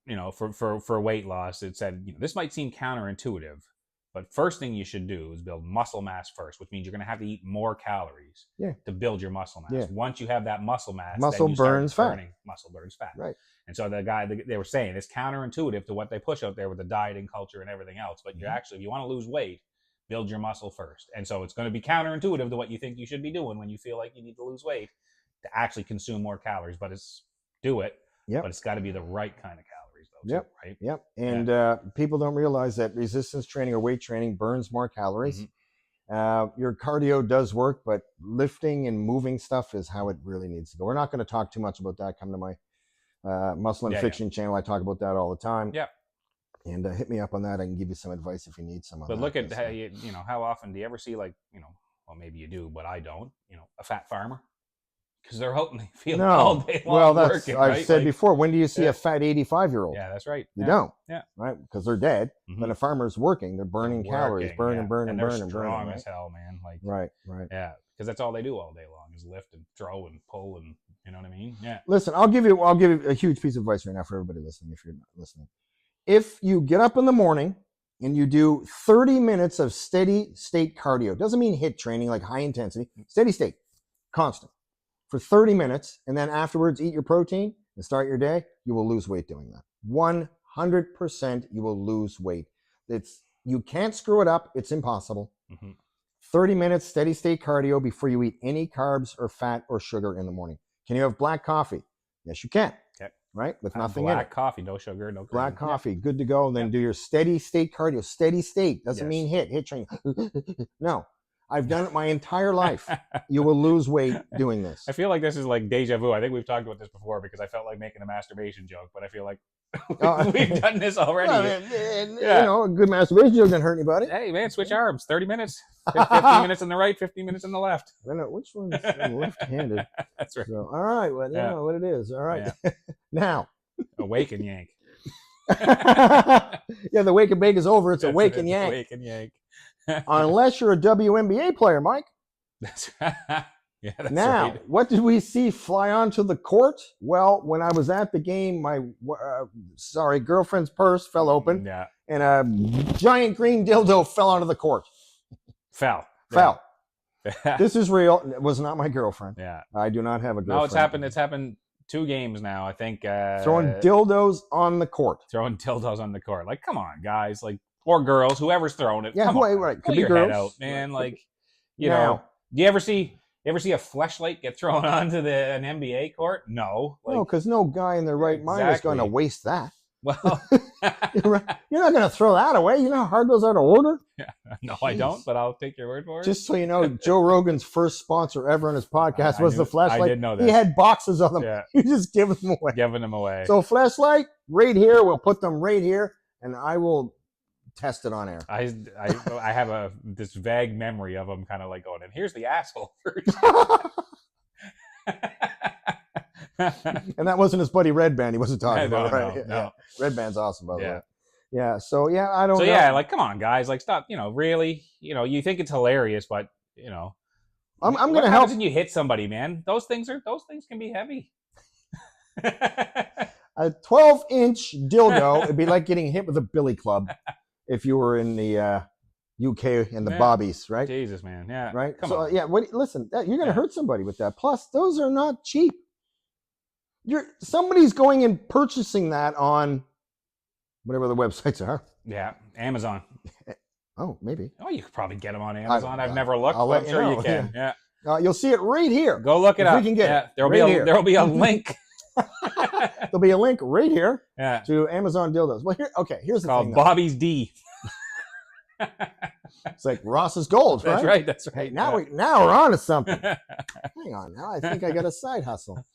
Speaker 2: You know, for weight loss, it said, you know, this might seem counterintuitive, but first thing you should do is build muscle mass first, which means you're going to have to eat more calories to build your muscle mass. Once you have that muscle mass,
Speaker 1: muscle burns fat.
Speaker 2: Muscle burns fat.
Speaker 1: Right.
Speaker 2: And so the guy, they were saying it's counterintuitive to what they push out there with the dieting culture and everything else. But you actually, if you want to lose weight, build your muscle first. And so it's going to be counterintuitive to what you think you should be doing when you feel like you need to lose weight to actually consume more calories. But but it's got to be the right kind of calories, though. Too, right?
Speaker 1: Yep. And people don't realize that resistance training or weight training burns more calories. Your cardio does work, but lifting and moving stuff is how it really needs to go. We're not going to talk too much about that. Come to my Muscle and Fiction channel. I talk about that all the time.
Speaker 2: Yeah.
Speaker 1: And hit me up on that. I can give you some advice if you need some.
Speaker 2: But look at how how often do you ever see, like, well, maybe you do, but I don't, a fat farmer? Because they're hoping they feel all day long.
Speaker 1: Well, that's
Speaker 2: working,
Speaker 1: I've
Speaker 2: right?
Speaker 1: said before. When do you see a fat 85-year-old?
Speaker 2: Yeah, that's right.
Speaker 1: You don't.
Speaker 2: Yeah.
Speaker 1: Right? Because they're dead. When a farmer's working, they're burning calories, burning.
Speaker 2: And they're strong
Speaker 1: burning,
Speaker 2: as hell, man. Like,
Speaker 1: right.
Speaker 2: Yeah, because that's all they do all day long is lift and throw and pull, and you know what I mean? Yeah.
Speaker 1: Listen, I'll give you a huge piece of advice right now for everybody listening. If you're not listening, if you get up in the morning and you do 30 minutes of steady state cardio, doesn't mean HIIT training like high intensity, steady state, constant, for 30 minutes, and then afterwards eat your protein and start your day, you will lose weight doing that. 100% you will lose weight. You can't screw it up. It's impossible. 30 minutes steady state cardio before you eat any carbs or fat or sugar in the morning. Can you have black coffee? Yes, you can. Okay. Right? With nothing in it.
Speaker 2: Black coffee, no sugar, no cream.
Speaker 1: Black coffee, good to go. And then do your steady state cardio. Steady state doesn't mean HIIT training. No. I've done it my entire life. You will lose weight doing this.
Speaker 2: I feel like this is like deja vu. I think we've talked about this before because I felt like making a masturbation joke, but I feel like we've done this already.
Speaker 1: Well, a good masturbation joke doesn't hurt anybody.
Speaker 2: Hey, man, switch arms. 30 minutes. 15 minutes on the right, 15 minutes on the left.
Speaker 1: I don't know which one's left-handed.
Speaker 2: That's right.
Speaker 1: So, all right. Well, you know what it is. All right.
Speaker 2: Yeah.
Speaker 1: Now.
Speaker 2: Awake and yank.
Speaker 1: The wake and bake is over. It's awake and yank.
Speaker 2: Wake and yank.
Speaker 1: Unless you're a WNBA player, Mike.
Speaker 2: That's right. Yeah, that's
Speaker 1: now,
Speaker 2: right.
Speaker 1: What did we see fly onto the court? Well, when I was at the game, my girlfriend's purse fell open, and a giant green dildo fell onto the court. Fell.
Speaker 2: Yeah.
Speaker 1: This is real. It was not my girlfriend.
Speaker 2: Yeah.
Speaker 1: I do not have a girlfriend.
Speaker 2: No, it's happened. It's happened 2 games now, I think.
Speaker 1: Throwing dildos on the court.
Speaker 2: Like, come on, guys. Like, or girls, whoever's throwing it.
Speaker 1: Yeah, right.
Speaker 2: Pull your head out, man. Like, you know. Do you ever see a fleshlight get thrown onto an NBA court? No.
Speaker 1: No, because no guy in their right mind is going to waste that.
Speaker 2: Well,
Speaker 1: you're not going to throw that away. You know how hard those are to order?
Speaker 2: Yeah. No, I don't, but I'll take your word for it.
Speaker 1: Just so you know, Joe Rogan's first sponsor ever on his podcast was the fleshlight.
Speaker 2: I did know that.
Speaker 1: He had boxes of them.
Speaker 2: Yeah.
Speaker 1: You just give them away. So fleshlight, right here. We'll put them right here, and I will test it on air.
Speaker 2: I have this vague memory of him kind of like going, and here's the asshole first.
Speaker 1: And that wasn't his buddy Red Band he wasn't talking about, right?
Speaker 2: No.
Speaker 1: Yeah. Red Band's awesome, by the way. Yeah. So I don't know.
Speaker 2: Yeah, like, come on, guys, like, stop. Really, you think it's hilarious, but
Speaker 1: I'm going to help.
Speaker 2: When you hit somebody, man, those things can be heavy.
Speaker 1: A 12-inch dildo, it'd be like getting hit with a billy club if you were in the UK and the bobbies, right?
Speaker 2: Jesus, man. Yeah.
Speaker 1: Right?
Speaker 2: Come on.
Speaker 1: Yeah, listen, you're going to hurt somebody with that. Plus, those are not cheap. Somebody's going and purchasing that on whatever the websites are.
Speaker 2: Yeah, Amazon.
Speaker 1: Oh, maybe.
Speaker 2: Oh, you could probably get them on Amazon. I've never looked, but I'm sure you can. Yeah.
Speaker 1: You'll see it right here.
Speaker 2: Go look it up.
Speaker 1: We can get it.
Speaker 2: There'll be a link.
Speaker 1: There'll be a link right here to Amazon dildos. Well, here's the thing.
Speaker 2: Called Bobby's D.
Speaker 1: It's like Ross's Gold, right?
Speaker 2: That's right.
Speaker 1: Hey, now we're on to something. Hang on, now I think I got a side hustle.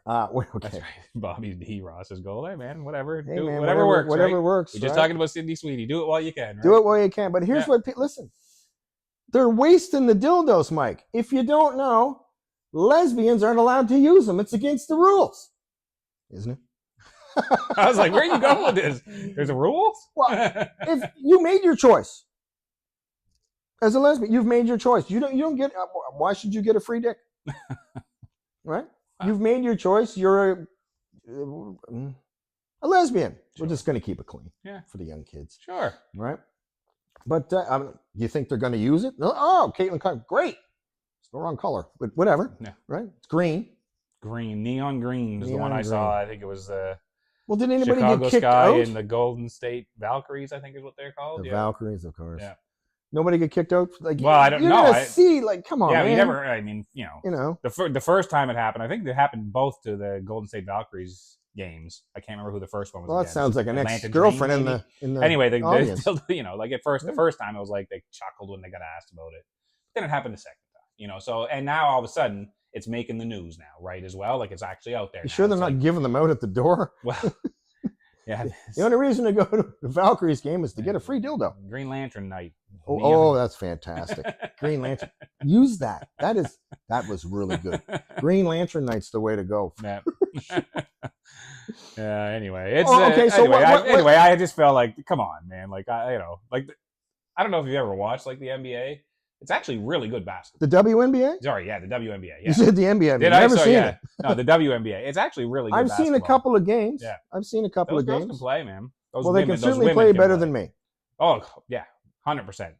Speaker 1: Okay.
Speaker 2: That's right. Bobby's D, Ross's Gold. Hey, man, whatever.
Speaker 1: Hey,
Speaker 2: do
Speaker 1: man,
Speaker 2: whatever works.
Speaker 1: Whatever works.
Speaker 2: We're just talking about Cindy Sweeney. Do it while you can. Right?
Speaker 1: Do it while you can. But here's listen. They're wasting the dildos, Mike. If you don't know, lesbians aren't allowed to use them. It's against the rules. Isn't it?
Speaker 2: I was like, where are you going with this? There's a rule?
Speaker 1: Well, if you made your choice as a lesbian, you've made your choice. You don't get. Why should you get a free dick? Right? You've made your choice. You're a lesbian. Sure. We're just going to keep it clean. For the young kids.
Speaker 2: Sure.
Speaker 1: Right. But you think they're going to use it? Oh, Caitlin, great. It's the wrong color, but whatever. Yeah. Right? It's green.
Speaker 2: Neon green is the one I saw. I think it was
Speaker 1: well, did anybody
Speaker 2: Chicago
Speaker 1: get kicked
Speaker 2: Sky
Speaker 1: out?
Speaker 2: And the Golden State Valkyries, I think is what they're called.
Speaker 1: The Valkyries, of course.
Speaker 2: Yeah.
Speaker 1: Nobody get kicked out. Like,
Speaker 2: well, I don't know.
Speaker 1: You're gonna see, like, come on,
Speaker 2: yeah,
Speaker 1: man.
Speaker 2: you never. I mean,
Speaker 1: the
Speaker 2: first time it happened, I think it happened both to the Golden State Valkyries games. I can't remember who the first one was.
Speaker 1: Well, that
Speaker 2: against.
Speaker 1: sounds like an ex-girlfriend in the
Speaker 2: anyway.
Speaker 1: audience.
Speaker 2: Still, like at first, the first time it was like they chuckled when they got asked about it. Then it happened the second time. So and now all of a sudden it's making the news now, right? As well, like it's actually out there.
Speaker 1: You sure they're not giving them out at the door?
Speaker 2: Well. Yeah.
Speaker 1: The only reason to go to the Valkyries game is to get a free dildo.
Speaker 2: Green Lantern night.
Speaker 1: Oh, that's fantastic. Green Lantern. Use that. That was really good. Green Lantern night's the way to go.
Speaker 2: Yeah. Anyway, it's
Speaker 1: okay. So
Speaker 2: anyway, I just felt like, come on, man. Like I don't know if you've ever watched like the NBA. It's actually really good basketball.
Speaker 1: The WNBA?
Speaker 2: Sorry, yeah, the WNBA. Yeah.
Speaker 1: You said the NBA.
Speaker 2: Did
Speaker 1: I've
Speaker 2: I?
Speaker 1: never seen it.
Speaker 2: No, the WNBA. It's actually really good.
Speaker 1: I've seen a couple of games.
Speaker 2: Yeah.
Speaker 1: I've seen a couple
Speaker 2: those
Speaker 1: of games.
Speaker 2: Girls can play, man.
Speaker 1: They can certainly play better than me.
Speaker 2: Oh, yeah. 100%.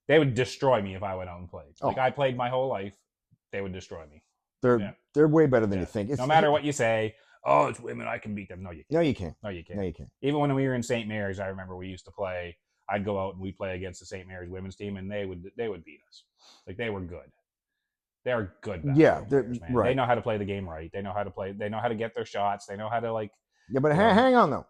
Speaker 2: They would destroy me if I went out and played. Like I played my whole life. They would destroy me.
Speaker 1: They're way better than you think.
Speaker 2: No matter what you say, oh, it's women, I can beat them. No, you can't.
Speaker 1: No, you can't.
Speaker 2: No, you can't.
Speaker 1: No, you can't.
Speaker 2: Even when we were in St. Mary's, I remember we used to play. I'd go out and we'd play against the St. Mary's women's team, and they would beat us. Like they were good. They're good.
Speaker 1: Yeah,
Speaker 2: players, man.
Speaker 1: Right.
Speaker 2: They know how to play the game right. They know how to play. They know how to get their shots. They know how to like.
Speaker 1: Yeah, but hang on though.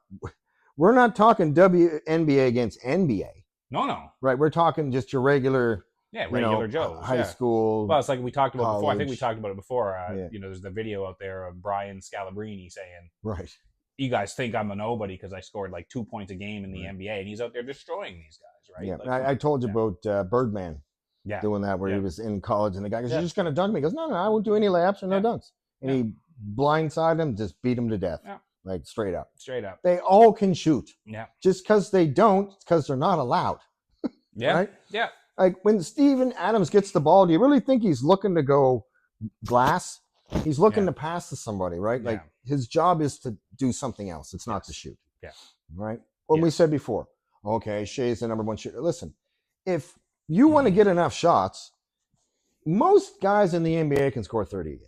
Speaker 1: We're not talking WNBA against NBA.
Speaker 2: No.
Speaker 1: Right. We're talking just your regular.
Speaker 2: Yeah, regular Joes.
Speaker 1: High school.
Speaker 2: Well, it's like we talked about
Speaker 1: college.
Speaker 2: before. I think we talked about it before. There's the video out there of Brian Scalabrine saying,
Speaker 1: right,
Speaker 2: you guys think I'm a nobody because I scored like 2 points a game in the NBA, and he's out there destroying these guys, right?
Speaker 1: Yeah,
Speaker 2: like,
Speaker 1: I told you about Birdman doing that, where he was in college, and the guy goes, you're just going to dunk me. He goes, no, I won't do any layups or no dunks. And he blindsided him, just beat him to death. Yeah. Like straight up. They all can shoot. Yeah. Just because they don't, it's because they're not allowed.
Speaker 2: Yeah.
Speaker 1: Right?
Speaker 2: Yeah.
Speaker 1: Like when Steven Adams gets the ball, do you really think he's looking to go glass? He's looking to pass to somebody, right? Like his job is to do something else. It's not to shoot. Yeah. Right? When we said before, okay, Shea's the number one shooter. Listen, if you want to get enough shots, most guys in the NBA can score 30 a game.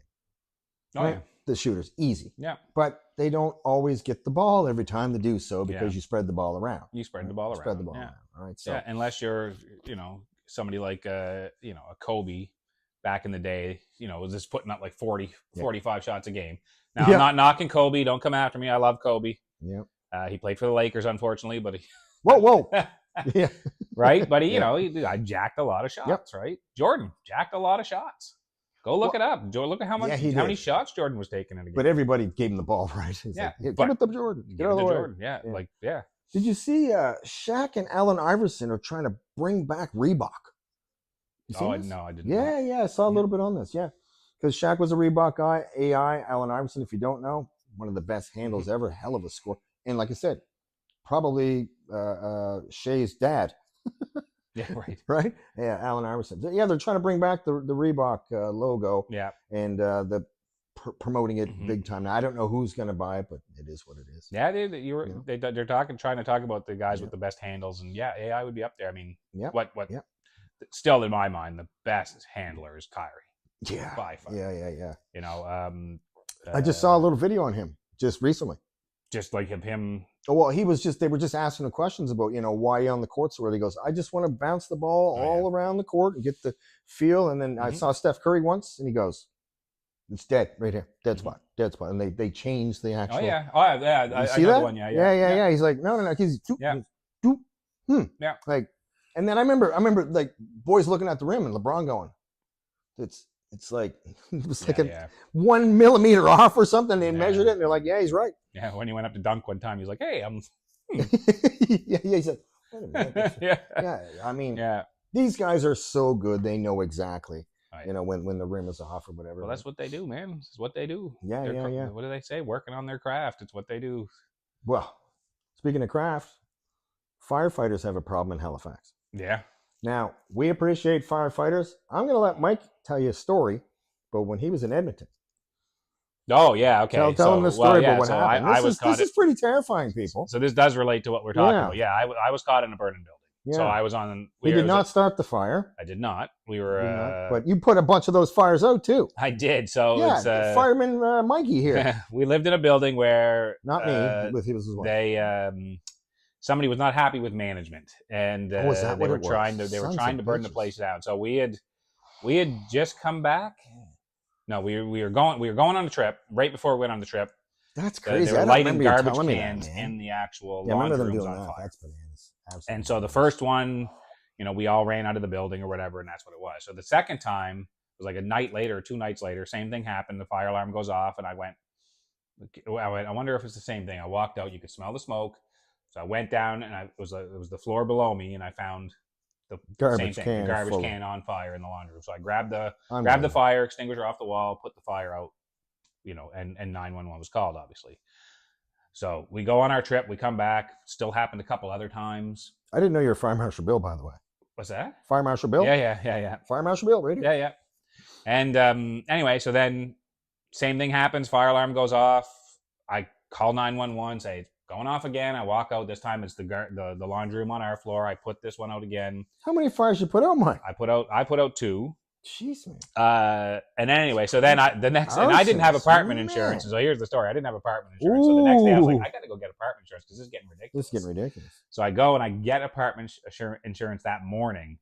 Speaker 2: Oh, right?
Speaker 1: Yeah. The shooters, easy.
Speaker 2: Yeah.
Speaker 1: But they don't always get the ball every time they do so because you spread the ball around.
Speaker 2: You spread the ball around.
Speaker 1: Spread the ball around. All right. So
Speaker 2: unless you're, somebody like a Kobe back in the day, was just putting up like 40, 45 shots a game. Now I'm not knocking Kobe. Don't come after me. I love Kobe.
Speaker 1: Yeah.
Speaker 2: He played for the Lakers, unfortunately, but
Speaker 1: whoa. Yeah.
Speaker 2: Right. But I jacked a lot of shots, right? Jordan jacked a lot of shots. Go look it up. Look at how many shots Jordan was taking in a game.
Speaker 1: But everybody gave him the ball, right? He's like, give it to Jordan. Get out of the way.
Speaker 2: Jordan. Yeah.
Speaker 1: Did you see Shaq and Allen Iverson are trying to bring back Reebok?
Speaker 2: No, I didn't.
Speaker 1: Yeah. I saw a little bit on this. Yeah. Because Shaq was a Reebok guy. AI, Allen Iverson, if you don't know, one of the best handles ever. Hell of a score. And like I said, probably Shea's dad.
Speaker 2: Yeah, right.
Speaker 1: Right? Yeah, Allen Iverson. Yeah, they're trying to bring back the Reebok logo.
Speaker 2: Yeah.
Speaker 1: And the promoting it big time. Now, I don't know who's going to buy it, but it is what it is.
Speaker 2: Yeah, they're trying to talk about the guys with the best handles, and AI would be up there. I mean, what? Yeah. Still, in my mind, the best handler is Kyrie.
Speaker 1: Yeah.
Speaker 2: By far.
Speaker 1: Yeah.
Speaker 2: I
Speaker 1: just saw a little video on him just recently.
Speaker 2: Just like him.
Speaker 1: Oh, well, they were just asking him questions about, why he on the court so early. He goes, I just want to bounce the ball all around the court and get the feel. And then I saw Steph Curry once, and he goes, it's dead right here. Dead spot. And they changed the actual.
Speaker 2: Oh, yeah. I
Speaker 1: see that?
Speaker 2: One.
Speaker 1: Yeah. He's like, no. He's like, and then I remember like boys looking at the rim and LeBron going, it's like, it was like 1 millimeter off or something. They measured it and they're like, yeah, he's right.
Speaker 2: Yeah. When he went up to dunk one time, he's like, hey, I'm.
Speaker 1: Yeah. He said, wait a minute. Yeah. I mean, these guys are so good. They know exactly. When the rim is off or whatever.
Speaker 2: Well, that's what they do, man. It's what they do.
Speaker 1: Yeah.
Speaker 2: What do they say? Working on their craft. It's what they do.
Speaker 1: Well, speaking of craft, firefighters have a problem in Halifax.
Speaker 2: Yeah.
Speaker 1: Now, we appreciate firefighters. I'm going to let Mike tell you a story, but when he was in Edmonton.
Speaker 2: Oh, yeah. Okay.
Speaker 1: Tell him the story about what happened. This is pretty terrifying, people.
Speaker 2: So this does relate to what we're talking about. Yeah, I was caught in a burning building. Yeah. So I was on.
Speaker 1: You did not start the fire.
Speaker 2: I did not. We were.
Speaker 1: But you put a bunch of those fires out too.
Speaker 2: I did. So
Speaker 1: it's fireman Mikey here.
Speaker 2: We lived in a building where
Speaker 1: not me, but he was his wife.
Speaker 2: somebody was not happy with management, and
Speaker 1: is that
Speaker 2: they
Speaker 1: what
Speaker 2: were
Speaker 1: it was?
Speaker 2: trying to
Speaker 1: Sons of
Speaker 2: burn the
Speaker 1: bitches.
Speaker 2: place down. So we had just come back. No, we were going on a trip right before we went on the trip.
Speaker 1: That's crazy.
Speaker 2: They were
Speaker 1: I don't
Speaker 2: lighting
Speaker 1: remember you
Speaker 2: garbage
Speaker 1: telling me
Speaker 2: cans
Speaker 1: that, man.
Speaker 2: in the actual
Speaker 1: Yeah, I remember
Speaker 2: laundry
Speaker 1: them
Speaker 2: rooms
Speaker 1: doing
Speaker 2: on
Speaker 1: that.
Speaker 2: fire.
Speaker 1: That's bananas. Absolutely.
Speaker 2: And so the first one, you know, we all ran out of the building or whatever, and that's what it was. So the second time was like a night later, or 2 nights later, same thing happened. The fire alarm goes off, and I wonder if it's the same thing. I walked out, you could smell the smoke. So I went down, and it was the floor below me, and I found the
Speaker 1: garbage
Speaker 2: same thing, the garbage
Speaker 1: full.
Speaker 2: can on fire in the laundry room. So I grabbed the fire extinguisher off the wall, put the fire out, you know, and 911 was called, obviously. So we go on our trip, we come back, still happened a couple other times.
Speaker 1: I didn't know you were Fire Marshal Bill, by the way.
Speaker 2: What's that?
Speaker 1: Fire Marshal Bill?
Speaker 2: Yeah.
Speaker 1: Fire Marshal Bill, right here.
Speaker 2: Yeah. And anyway, so then same thing happens, fire alarm goes off. I call 911, say it's going off again. I walk out. This time it's the laundry room on our floor. I put this one out again.
Speaker 1: How many fires you put out, Mike?
Speaker 2: I put out 2.
Speaker 1: Jeez, man.
Speaker 2: And anyway, so then I didn't have apartment insurance. So here's the story. I didn't have apartment insurance. So the next day I was like, I got to go get apartment insurance because this is getting ridiculous. So I go and I get apartment insurance that morning.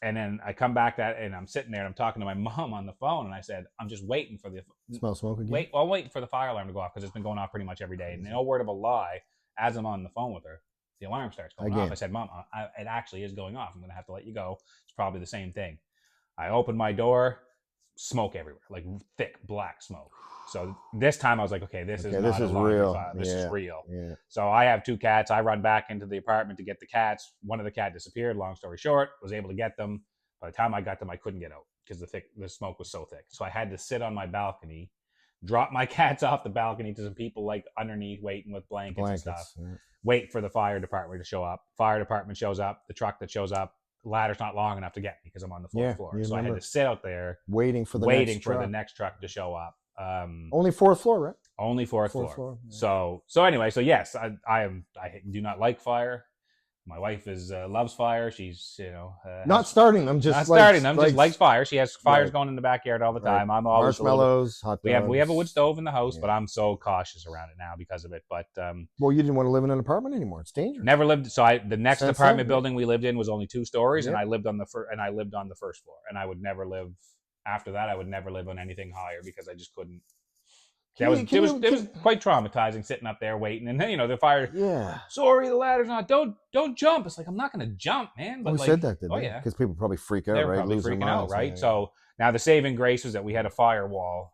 Speaker 2: And then I come back and I'm sitting there and I'm talking to my mom on the phone, and I said, I'm just waiting for the
Speaker 1: smell smoke again.
Speaker 2: I'm waiting for the fire alarm to go off because it's been going off pretty much every day. And no word of a lie, as I'm on the phone with her, the alarm starts going off. I said, Mom, it actually is going off. I'm going to have to let you go. It's probably the same thing. I opened my door, smoke everywhere, like thick black smoke. So this time I was like, okay, this is real. This is real. Yeah. So I have 2 cats. I run back into the apartment to get the cats. One of the cat disappeared. Long story short, was able to get them. By the time I got them, I couldn't get out because the smoke was so thick. So I had to sit on my balcony, drop my cats off the balcony to some people like underneath waiting with blankets and stuff. Yeah. Wait for the fire department to show up. Fire department shows up. The truck that shows up, the ladder's not long enough to get me because I'm on the 4th floor. So I had to sit out there
Speaker 1: waiting for the next truck
Speaker 2: to show up.
Speaker 1: Only 4th floor, right?
Speaker 2: Only 4th floor. Yeah. So anyway, so yes, I do not like fire. My wife loves fire. She's
Speaker 1: not starting them, just
Speaker 2: just likes fire. She has fires going in the backyard all the time. I'm always
Speaker 1: marshmallows, hot dogs.
Speaker 2: We have a wood stove in the house, but I'm so cautious around it now because of it. But
Speaker 1: well, you didn't want to live in an apartment anymore. It's dangerous.
Speaker 2: Never lived. So the next apartment building we lived in was only 2 stories, and I lived on the first floor. And I would never live after that. I would never live on anything higher because I just couldn't. It was quite traumatizing sitting up there waiting, and then the fire.
Speaker 1: Yeah.
Speaker 2: Sorry, the ladder's not. Don't jump. It's like I'm not going to jump, man. But
Speaker 1: we said that, didn't we? Yeah. Because people probably freak out,
Speaker 2: They're
Speaker 1: right?
Speaker 2: Probably freaking out, right? Yeah. So now the saving grace was that we had a firewall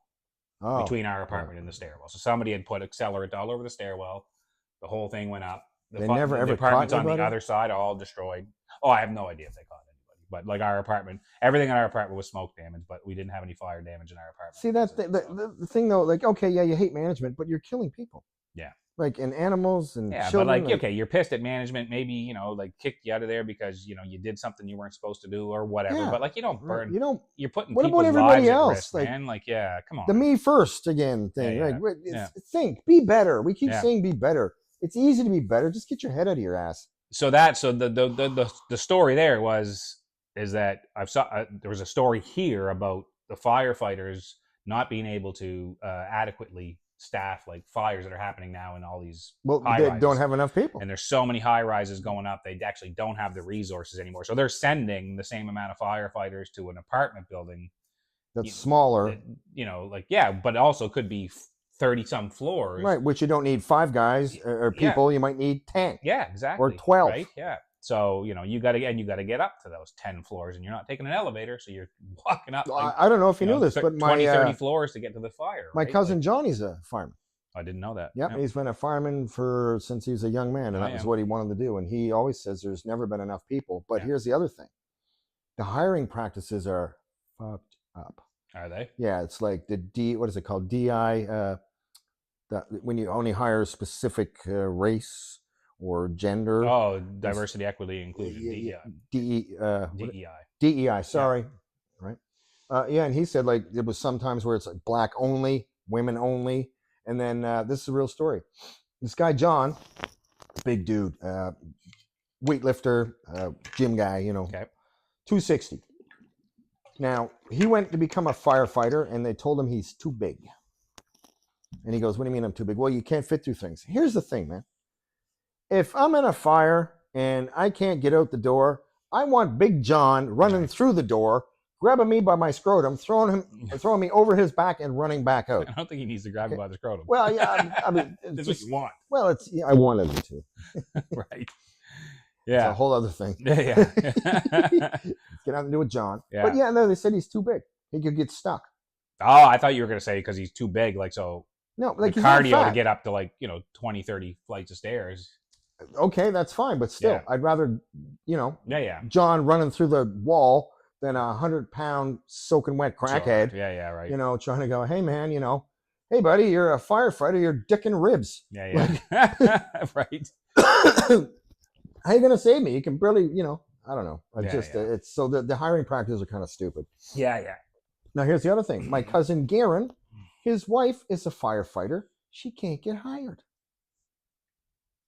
Speaker 2: between our apartment and the stairwell. So somebody had put accelerant all over the stairwell. The whole thing went up. The apartments on the other side are all destroyed. Oh, I have no idea if they caught anybody. But like our apartment, everything in our apartment was smoke damage, but we didn't have any fire damage in our apartment.
Speaker 1: See, that's the thing though. Like, okay, yeah, you hate management, but you're killing people.
Speaker 2: Yeah.
Speaker 1: Like in animals and children.
Speaker 2: But like, okay, you're pissed at management. Maybe like kicked you out of there because you did something you weren't supposed to do or whatever. Yeah. But like, you don't burn. You're putting. What about everybody else? Risk, like, man. Like, yeah, come on.
Speaker 1: The me first again thing. Yeah, like, think, be better. We keep saying be better. It's easy to be better. Just get your head out of your ass.
Speaker 2: So the story there is that there was a story here about the firefighters not being able to adequately staff like fires that are happening now in all these
Speaker 1: they don't have enough people,
Speaker 2: and there's so many high rises going up, they actually don't have the resources anymore. So they're sending the same amount of firefighters to an apartment building
Speaker 1: that's smaller,
Speaker 2: but also could be 30 some floors,
Speaker 1: right? Which you don't need 5 guys or people. You might need 10,
Speaker 2: exactly,
Speaker 1: or 12,
Speaker 2: right? So, you got to get up to those 10 floors, and you're not taking an elevator, so you're walking up.
Speaker 1: I don't know if you knew this, but
Speaker 2: 30 floors to get to the fire.
Speaker 1: My cousin Johnny's a fireman.
Speaker 2: I didn't know that.
Speaker 1: Yep, he's been a fireman since he was a young man, and that was what he wanted to do. And he always says there's never been enough people. But here's the other thing. The hiring practices are fucked up.
Speaker 2: Are they?
Speaker 1: Yeah, it's like what is it called? DI, when you only hire a specific race or gender.
Speaker 2: Oh, diversity, equity, inclusion.
Speaker 1: DEI. Sorry, right? And he said like there was sometimes where it's like black only, women only, and then this is a real story. This guy John, big dude, weightlifter, gym guy, 260. Now he went to become a firefighter, and they told him he's too big. And he goes, "What do you mean I'm too big?" Well, you can't fit through things. Here's the thing, man. If I'm in a fire and I can't get out the door, I want Big John running through the door, grabbing me by my scrotum, throwing me over his back and running back out.
Speaker 2: I don't think he needs to grab you by the scrotum.
Speaker 1: Well, yeah, I mean,
Speaker 2: that's what you want.
Speaker 1: Well, I wanted him to.
Speaker 2: Right. Yeah.
Speaker 1: It's a whole other thing.
Speaker 2: Yeah.
Speaker 1: It's got nothing to do with John.
Speaker 2: Yeah.
Speaker 1: But yeah, no, they said he's too big. He could get stuck.
Speaker 2: Oh, I thought you were going to say because he's too big, like so.
Speaker 1: No, like
Speaker 2: the cardio to get up to like 20, 30 flights of stairs.
Speaker 1: Okay, that's fine, but still, I'd rather John running through the wall than 100-pound soaking wet crackhead.
Speaker 2: Sure. Yeah, right.
Speaker 1: Trying to go, hey man, hey buddy, you're a firefighter, you're dick and ribs.
Speaker 2: Yeah. Right.
Speaker 1: How you gonna save me? You can barely, I don't know. It's so the hiring practices are kind of stupid.
Speaker 2: Yeah.
Speaker 1: Now here's the other thing. My cousin Garen, his wife is a firefighter. She can't get hired.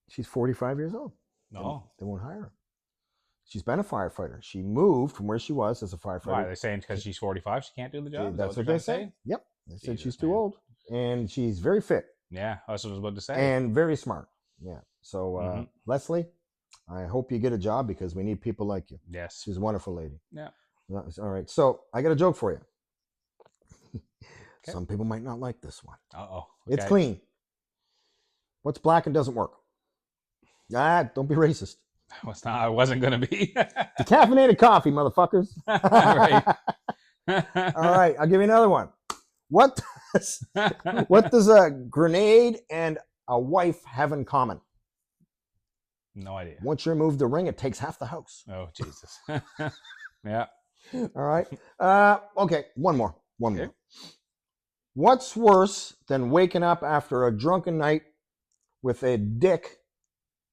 Speaker 1: She's 45 years old.
Speaker 2: No.
Speaker 1: They won't hire her. She's been a firefighter. She moved from where she was as a firefighter.
Speaker 2: Why are they saying because she's 45 she can't do the job?
Speaker 1: That's what they say. Yep. They said she's too old. And she's very fit.
Speaker 2: Yeah, that's what I was about to say.
Speaker 1: And very smart. Yeah. So Leslie, I hope you get a job because we need people like you.
Speaker 2: Yes.
Speaker 1: She's a wonderful lady.
Speaker 2: Yeah.
Speaker 1: All right. So I got a joke for you. Okay. Some people might not like this one.
Speaker 2: Uh-oh. Okay.
Speaker 1: It's clean. What's black and doesn't work? Don't be racist.
Speaker 2: I wasn't going to be.
Speaker 1: Decaffeinated coffee, motherfuckers.
Speaker 2: Right.
Speaker 1: All right. I'll give you another one. What does a grenade and a wife have in common?
Speaker 2: No idea.
Speaker 1: Once you remove the ring, it takes half the house.
Speaker 2: Oh, Jesus. Yeah.
Speaker 1: All right. Okay. One more. What's worse than waking up after a drunken night with a dick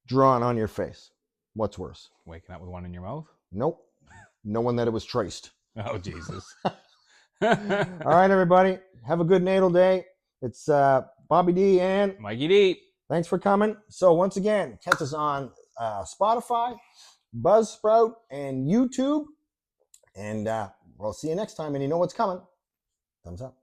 Speaker 1: drawn on your face? What's worse?
Speaker 2: Waking up with one in your mouth?
Speaker 1: Nope. Knowing that it was traced.
Speaker 2: Oh, Jesus.
Speaker 1: All right, everybody. Have a good natal day. It's Bobby D and
Speaker 2: Mikey D.
Speaker 1: Thanks for coming. So once again, catch us on Spotify, Buzzsprout, and YouTube. And we'll see you next time. And you know what's coming. Thumbs up.